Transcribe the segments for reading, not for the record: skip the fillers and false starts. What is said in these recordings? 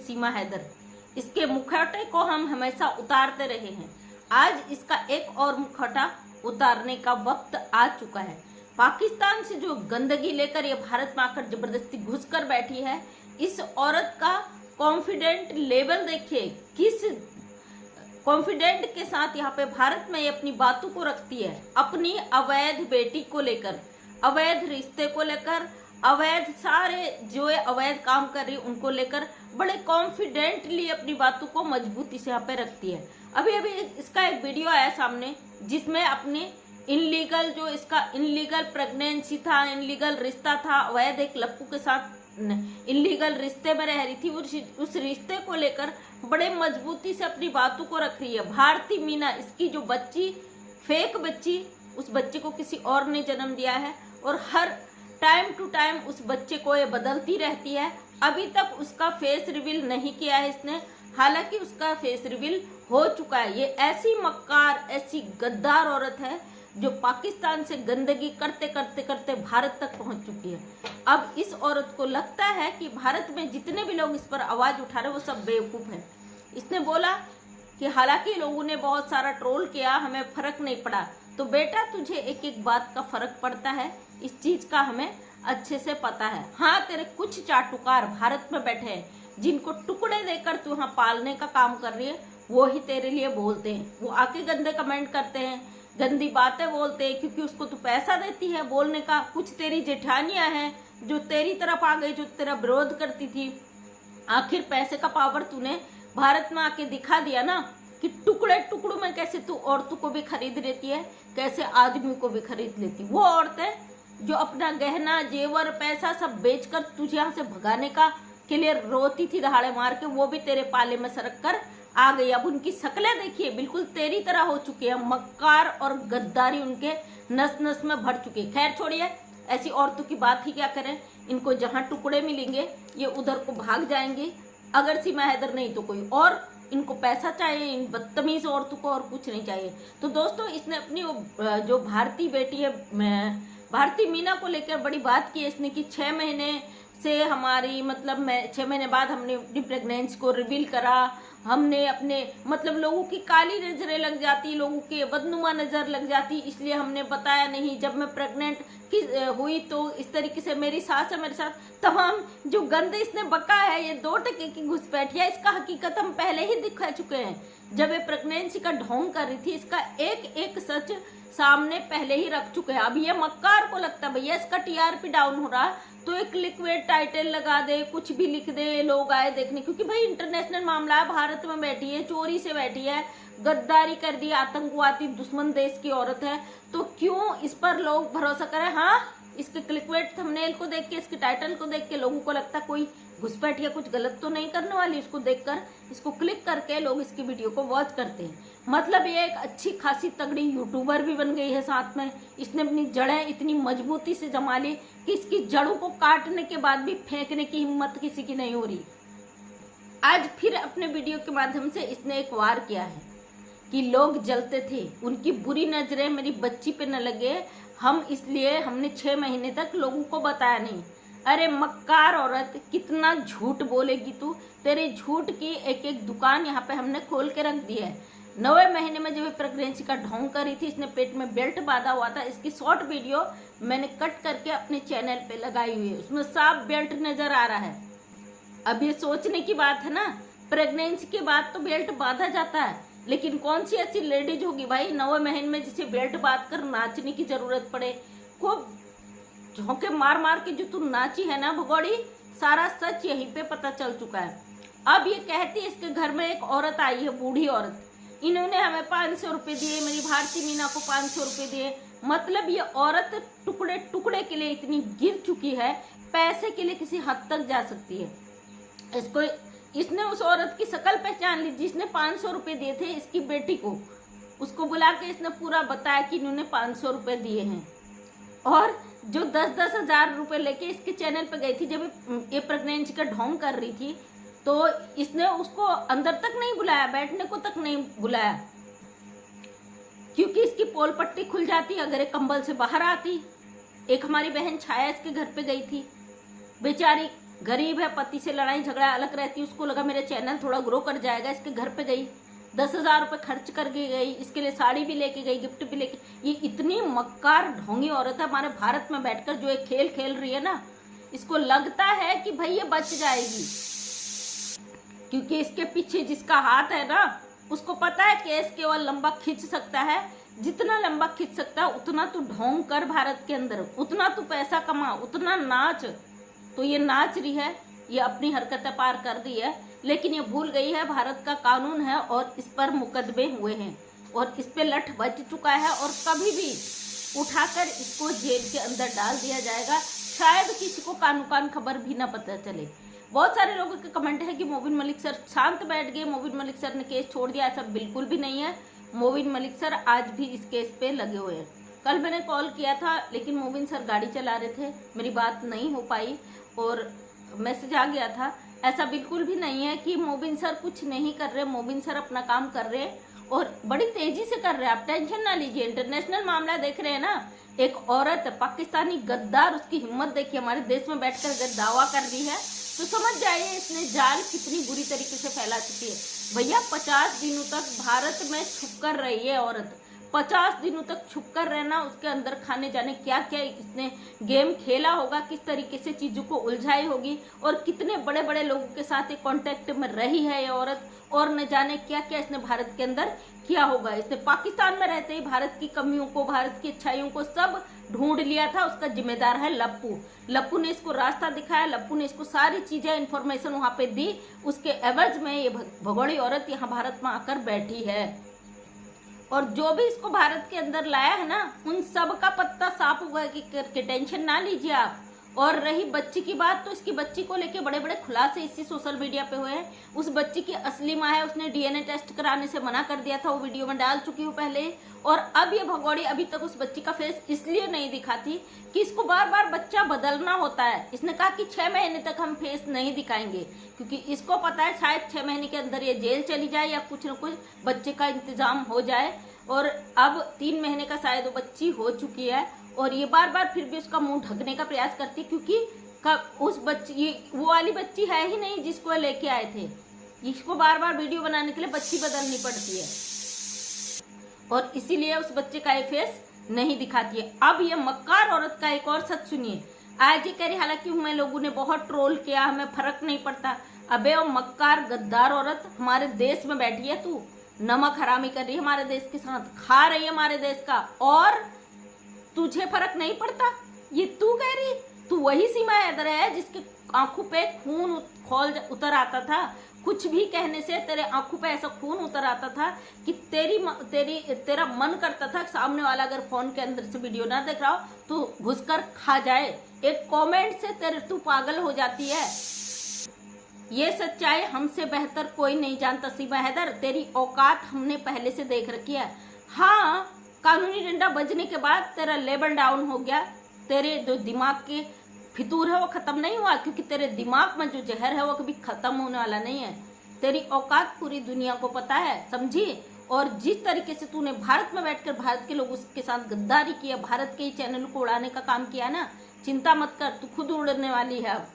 सीमा हैदर, इसके मुखौटे को हम हमेशा उतारते रहे हैं। आज इसका एक और मुखौटा उतारने का वक्त आ चुका है। पाकिस्तान से जो गंदगी लेकर ये भारत में आकर जबरदस्ती घुस कर बैठी है, इस औरत का कॉन्फिडेंट लेवल देखिए, किस कॉन्फिडेंट के साथ यहाँ पे भारत में ये अपनी बातों को रखती है। अपनी अवैध बेटी को लेकर, अवैध रिश्ते को लेकर, अवैध सारे जो अवैध काम कर रही उनको लेकर बड़े कॉन्फिडेंटली अपनी बातों को मजबूती से यहाँ पे रखती है। अभी अभी इसका एक वीडियो आया सामने जिसमें अपने इनलीगल, जो इसका इनलीगल प्रेगनेंसी था, इनलीगल रिश्ता था, अवैध एक लप्पू के साथ इनलीगल रिश्ते में रह रही थी, उस रिश्ते को लेकर बड़े मजबूती से अपनी बातों को रख रही है। भारती मीना, इसकी जो बच्ची, फेक बच्ची, उस बच्चे को किसी और ने जन्म दिया है और हर टाइम टू टाइम उस बच्चे को ये बदलती रहती है। अभी तक उसका फेस रिवील नहीं किया है इसने, हालांकि उसका फेस रिवील हो चुका है। ये ऐसी मक्कार, ऐसी गद्दार औरत है जो पाकिस्तान से गंदगी करते करते करते भारत तक पहुंच चुकी है। अब इस औरत को लगता है कि भारत में जितने भी लोग इस पर आवाज उठा रहे वो सब बेवकूफ हैं। इसने बोला कि हालांकि लोगों ने बहुत सारा ट्रोल किया, हमें फर्क नहीं पड़ा। तो बेटा, तुझे एक एक बात का फर्क पड़ता है, इस चीज का हमें अच्छे से पता है। हाँ, तेरे कुछ चाटुकार भारत में बैठे हैं जिनको टुकड़े देकर तू यहाँ पालने का काम कर रही है, वो ही तेरे लिए बोलते हैं। वो आके गंदे कमेंट करते हैं, गंदी बातें बोलते हैं, क्योंकि उसको तू पैसा देती है बोलने का। कुछ तेरी जेठानियां हैं जो तेरी तरफ आ गई, जो तेरा विरोध करती थी। आखिर पैसे का पावर तूने भारत में आके दिखा दिया ना, कि टुकड़े टुकड़ों में कैसे तू औरतों को भी खरीद लेती है, कैसे आदमी को भी खरीद लेती। वो औरतें जो अपना गहना, जेवर, पैसा सब बेचकर तुझे यहाँ से भगाने का के लिए रोती थी दहाड़े मार के, वो भी तेरे पाले में सरक कर आ गई। अब उनकी शक्लें देखिए, बिल्कुल तेरी तरह हो चुकी है। मक्कार और गद्दारी उनके नस नस में भर चुकी है। खैर छोड़िए, ऐसी औरतों की बात ही क्या करें। इनको जहां टुकड़े मिलेंगे ये उधर को भाग जाएंगे। अगर सीमा हैदर नहीं तो कोई और। इनको पैसा चाहिए, इन बदतमीज औरतों को, और कुछ नहीं चाहिए। तो दोस्तों, इसने अपनी जो भारतीय बेटी है, भारती मीना को लेकर बड़ी बात की है इसने, कि 6 महीने से हमारी, मतलब 6 महीने बाद हमने अपनी प्रेगनेंसी को रिवील करा। हमने अपने, मतलब लोगों की काली नजरें लग जाती, लोगों की बदनुमा नजर लग जाती, इसलिए हमने बताया नहीं। जब मैं प्रेग्नेंट हुई तो इस तरीके से मेरी सास है मेरे साथ। तमाम जो गंदे इसने बका है, ये 2 टके की घुसपैठिया, इसका हकीकत हम पहले ही दिखा चुके हैं। जब ये प्रेगनेंसी का ढोंग कर रही थी, इसका एक एक सच सामने पहले ही रख चुके हैं। अब ये मक्कार को लगता है भैया इसका टीआरपी डाउन हो रहा, तो एक क्लिकबेट टाइटल लगा दे, कुछ भी लिख दे, लोग आए देखने। क्योंकि भाई इंटरनेशनल मामला है, भारत में बैठी है, चोरी से बैठी है, गद्दारी कर दी, आतंकवादी दुश्मन देश की औरत है, तो क्यों इस पर लोग भरोसा करें। हाँ, इसके क्लिकबेट थंबनेल को देख के, इसके टाइटल को देख के लोगों को लगता है कोई घुसपैठिया कुछ गलत तो नहीं करने वाली। इसको देखकर, इसको क्लिक करके लोग इसकी वीडियो को वॉच करते हैं। मतलब ये एक अच्छी खासी तगड़ी यूट्यूबर भी बन गई है। साथ में इसने अपनी जड़ें इतनी मजबूती से जमा ली कि इसकी जड़ों को काटने के बाद भी फेंकने की हिम्मत किसी की नहीं हो रही। आज फिर अपने वीडियो के माध्यम से इसने एक वार किया है कि लोग जलते थे, उनकी बुरी नजरें मेरी बच्ची पे न लगे, हम इसलिए हमने 6 महीने तक लोगों को बताया नहीं। अरे मक्कार औरत, कितना झूठ बोलेगी तू। तेरे झूठ की एक एक दुकान यहाँ पे हमने खोल के रख दी है। 9वें महीने में जब प्रेगनेंसी का ढोंग करी थी, इसने पेट में बेल्ट बांधा हुआ था। इसकी शॉर्ट वीडियो मैंने कट करके अपने चैनल पे लगाई हुई है, उसमें साफ बेल्ट नजर आ रहा है। अब ये सोचने की बात है ना, प्रेगनेंसी के बाद तो बेल्ट बांधा जाता है, लेकिन कौन सी ऐसी लेडीज होगी भाई 9वें महीने में जिसे बेल्ट बांध कर नाचने की जरूरत पड़े। खूब झोंके मार मार के जो तू नाची है ना भगोड़ी, सारा सच यहीं पे पता चल चुका है। अब ये कहती है, इसके घर में एक औरत आई है, बूढ़ी औरत, इन्होंने हमें 500 रुपए दिए, मेरी भारती मीना को 500 रुपए दिए। मतलब ये औरत टुकड़े टुकड़े के लिए इतनी गिर चुकी है, पैसे के लिए किसी हद तक जा सकती है। इसको, इसने उस औरत की शक्ल पहचान ली जिसने 500 रुपए दिए थे इसकी बेटी को। उसको बुला के इसने पूरा बताया कि इन्होंने 500 रुपए दिए हैं। और जो 10-10 हजार रुपए लेके इसके चैनल पे गई थी, जब ये प्रेगनेंसी का ढोंग कर रही थी, तो इसने उसको अंदर तक नहीं बुलाया, बैठने को तक नहीं बुलाया, क्योंकि इसकी पोल पट्टी खुल जाती अगर एक कंबल से बाहर आती। एक हमारी बहन छाया इसके घर पे गई थी, बेचारी गरीब है, पति से लड़ाई झगड़ा अलग रहती है, उसको लगा मेरा चैनल थोड़ा ग्रो कर जाएगा, इसके घर पे गई, 10,000 रुपये खर्च करके गई, इसके लिए साड़ी भी लेके गई, गिफ्ट भी लेके। ये इतनी मक्कार ढोंगी औरत है हमारे भारत में बैठकर जो एक खेल खेल रही है ना, इसको लगता है कि भाई ये बच जाएगी, क्योंकि इसके पीछे जिसका हाथ है ना, उसको पता है केस केवल लंबा खींच सकता है, जितना लंबा खींच सकता है उतना तू ढोंग कर भारत के अंदर, उतना तू पैसा कमा, उतना नाच। तो ये नाच रही है, ये अपनी हरकतें पार कर रही है, लेकिन ये भूल गई है भारत का कानून है और इस पर मुकदमे हुए हैं और इस पे लठ बच चुका है और कभी भी उठाकर इसको जेल के अंदर डाल दिया जाएगा, शायद किसी को कान खबर भी ना पता चले। बहुत सारे लोगों के कमेंट है कि मोबिन मलिक सर शांत बैठ गए, मोबिन मलिक सर ने केस छोड़ दिया, ऐसा बिल्कुल भी नहीं है। मोबिन मलिक सर आज भी इस केस पे लगे हुए हैं। कल मैंने कॉल किया था लेकिन मोबिन सर गाड़ी चला रहे थे, मेरी बात नहीं हो पाई और मैसेज आ गया था। ऐसा बिल्कुल भी नहीं है कि मोबिन सर कुछ नहीं कर रहे, मोबिन सर अपना काम कर रहे हैं और बड़ी तेजी से कर रहे हैं, आप टेंशन ना लीजिए। इंटरनेशनल मामला देख रहे हैं ना, एक औरत पाकिस्तानी गद्दार, उसकी हिम्मत देखिए, हमारे देश में बैठकर दावा कर दी है, तो समझ जाइए इसने जाल कितनी बुरी तरीके से फैला चुकी है। भैया 50 दिनों तक भारत में छुप कर रही है औरत, 50 दिनों तक छुप कर रहना, उसके अंदर खाने जाने क्या क्या इसने गेम खेला होगा, किस तरीके से चीजों को उलझाई होगी और कितने बड़े बड़े लोगों के साथ एक कांटेक्ट में रही है ये औरत, और न जाने क्या क्या इसने भारत के अंदर किया होगा। इसने पाकिस्तान में रहते ही भारत की कमियों को, भारत की अच्छाइयों को सब ढूंढ लिया था। उसका जिम्मेदार है लप्पू। लप्पू ने इसको रास्ता दिखाया, लप्पू ने इसको सारी चीजें इन्फॉर्मेशन वहां पे दी, उसके एवज में ये भगोड़ी औरत यहाँ भारत में आकर बैठी है और जो भी इसको भारत के अंदर लाया है ना, उन सब का पत्ता साफ हुआ है कि टेंशन ना लीजिए आप। और रही बच्ची की बात, तो इसकी बच्ची को लेके बड़े बड़े खुलासे इसी सोशल मीडिया पे हुए हैं। उस बच्ची की असली माँ है, उसने डीएनए टेस्ट कराने से मना कर दिया था, वो वीडियो में डाल चुकी हूँ पहले। और अब ये भगोड़ी अभी तक उस बच्ची का फेस इसलिए नहीं दिखाती कि इसको बार बार बच्चा बदलना होता है। इसने कहा कि 6 महीने तक हम फेस नहीं दिखाएंगे, क्योंकि इसको पता है शायद 6 महीने के अंदर ये जेल चली जाए या कुछ न कुछ बच्चे का इंतजाम हो जाए। और अब 3 महीने का शायद वो बच्ची हो चुकी है और ये बार बार फिर भी उसका मुंह ढकने का प्रयास करती है, क्योंकि उस बच्ची, वो वाली बच्ची है ही नहीं जिसको लेके आए थे। इसको बार बार वीडियो बनाने के लिए बच्ची बदलनी पड़ती है और इसीलिए उस बच्चे का ये फेस नहीं दिखाती है। अब ये मक्कार औरत का एक और सच सुनिए। आज ये कह रही, हालांकि हमें लोगों ने बहुत ट्रोल किया, हमें फर्क नहीं पड़ता। अबे वो मक्कार गद्दार औरत हमारे देश में बैठी है, तू नमक हरामी कर रही है हमारे देश के साथ, खा रही है हमारे देश का, और तुझे फर्क नहीं पड़ता। ये तू कह रही, तू वही सीमा हैदर है जिसके आंखों पे खून खोल उतर आता था, कुछ भी कहने से तेरे आंखों पे ऐसा खून उतर आता था कि तेरा मन करता था सामने वाला अगर फोन के अंदर से वीडियो ना देख रहा हो तो घुसकर खा जाए। एक कमेंट से तू पागल हो जाती है। ये सच्चाई हमसे बेहतर कोई नहीं जानता सीमा हैदर, तेरी औकात हमने पहले से देख रखी है। हाँ, कानूनी डंडा बजने के बाद तेरा लेवल डाउन हो गया, तेरे जो दिमाग के फितूर है वो खत्म नहीं हुआ, क्योंकि तेरे दिमाग में जो जहर है वो कभी खत्म होने वाला नहीं है। तेरी औकात पूरी दुनिया को पता है, समझी। और जिस तरीके से तूने भारत में बैठकर भारत के लोगों के साथ गद्दारी किया, भारत के ही चैनल को उड़ाने का काम किया ना, चिंता मत कर, तू खुद उड़ने वाली है। अब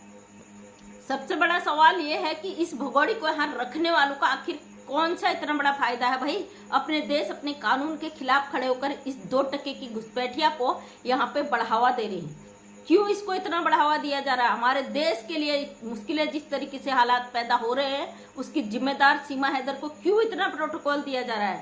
सबसे बड़ा सवाल ये है कि इस भगोड़ी को यहाँ रखने वालों का आखिर कौन सा इतना बड़ा फायदा है। भाई अपने देश, अपने कानून के खिलाफ खड़े होकर इस 2 टके की घुसपैठिया को यहाँ पे बढ़ावा दे रही है। क्यों इसको इतना बढ़ावा दिया जा रहा है? हमारे देश के लिए मुश्किलें जिस तरीके से हालात पैदा हो रहे हैं, उसकी जिम्मेदार सीमा हैदर को क्यों इतना प्रोटोकॉल दिया जा रहा है?